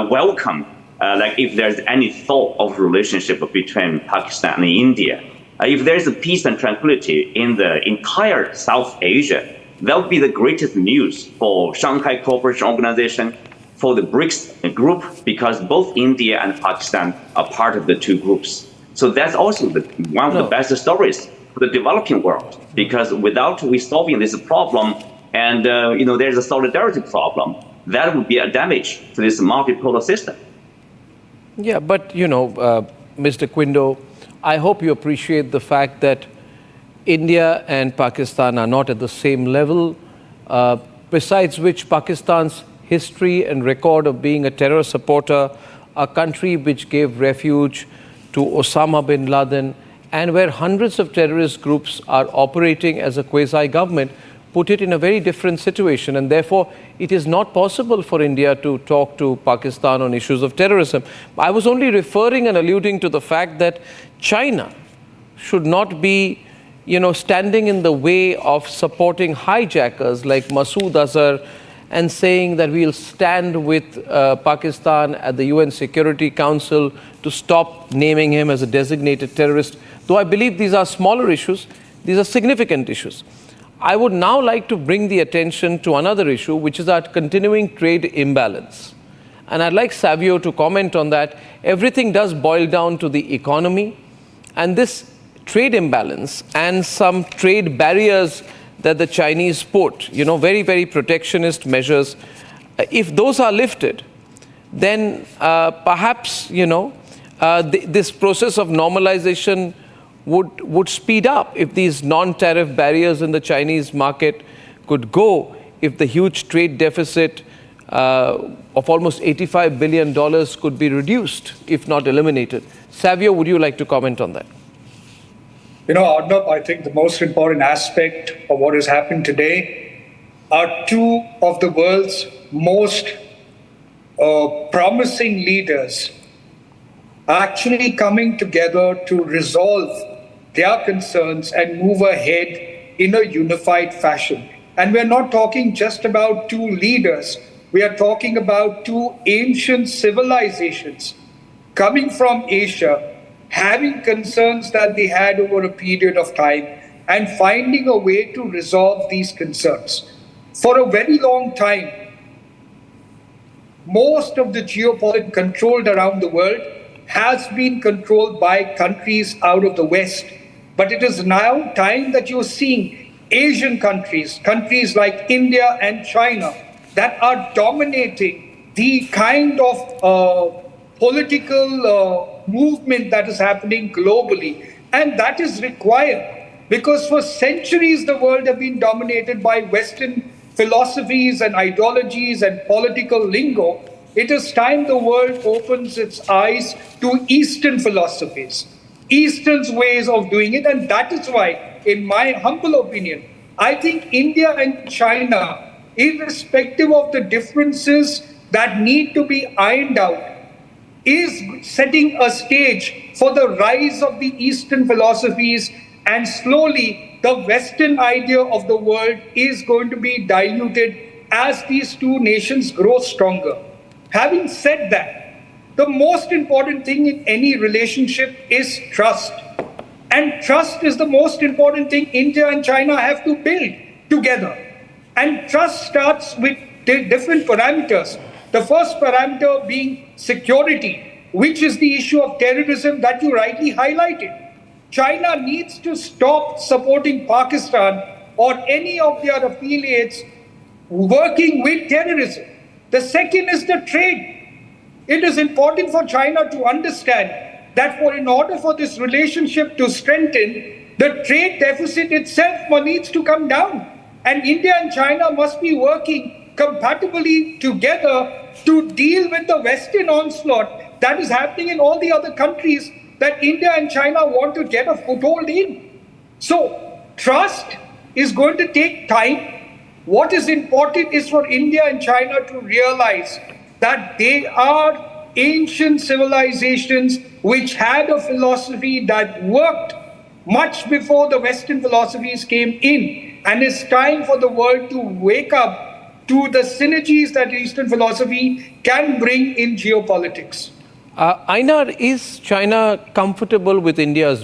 welcome, like if there's any thought of relationship between Pakistan and India. If there's a peace and tranquility in the entire South Asia, that would be the greatest news for Shanghai Cooperation Organization, for the BRICS group, because both India and Pakistan are part of the two groups. So that's also one of the best stories for the developing world, because without we solving this problem, and there's a solidarity problem, that would be a damage to this multipolar system. Yeah, but Mr. Quindo, I hope you appreciate the fact that India and Pakistan are not at the same level, besides which Pakistan's history and record of being a terror supporter, a country which gave refuge to Osama bin Laden, and where hundreds of terrorist groups are operating as a quasi-government, put it in a very different situation. And therefore, it is not possible for India to talk to Pakistan on issues of terrorism. I was only referring and alluding to the fact that China should not be standing in the way of supporting hijackers like Masood Azhar and saying that we'll stand with Pakistan at the UN Security Council to stop naming him as a designated terrorist. Though I believe these are smaller issues, these are significant issues. I would now like to bring the attention to another issue, which is our continuing trade imbalance. And I'd like Savio to comment on that. Everything does boil down to the economy, and this trade imbalance and some trade barriers that the Chinese put, very, very protectionist measures, if those are lifted, then perhaps, this process of normalization would speed up. If these non-tariff barriers in the Chinese market could go, if the huge trade deficit of almost $85 billion could be reduced, if not eliminated. Savio, would you like to comment on that? Arnab, I think the most important aspect of what has happened today are two of the world's most promising leaders actually coming together to resolve their concerns and move ahead in a unified fashion. And we're not talking just about two leaders. We are talking about two ancient civilizations coming from Asia, having concerns that they had over a period of time and finding a way to resolve these concerns. For a very long time, most of the geopolitics controlled around the world has been controlled by countries out of the West. But it is now time that you're seeing Asian countries, countries like India and China, that are dominating the kind of political movement that is happening globally. And that is required because for centuries the world has been dominated by Western philosophies and ideologies and political lingo. It is time the world opens its eyes to Eastern philosophies, Eastern's ways of doing it. And that is why, in my humble opinion, I think India and China, irrespective of the differences that need to be ironed out, is setting a stage for the rise of the Eastern philosophies, and slowly the Western idea of the world is going to be diluted as these two nations grow stronger. Having said that, the most important thing in any relationship is trust. And trust is the most important thing India and China have to build together. And trust starts with different parameters. The first parameter being security, which is the issue of terrorism that you rightly highlighted. China needs to stop supporting Pakistan or any of their affiliates working with terrorism. The second is the trade. It is important for China to understand that in order for this relationship to strengthen, the trade deficit itself needs to come down. And India and China must be working compatibly together to deal with the Western onslaught that is happening in all the other countries that India and China want to get a foothold in. So trust is going to take time. What is important is for India and China to realize that they are ancient civilizations which had a philosophy that worked much before the Western philosophies came in. And it's time for the world to wake up to the synergies that Eastern philosophy can bring in geopolitics. Einar, is China comfortable with India's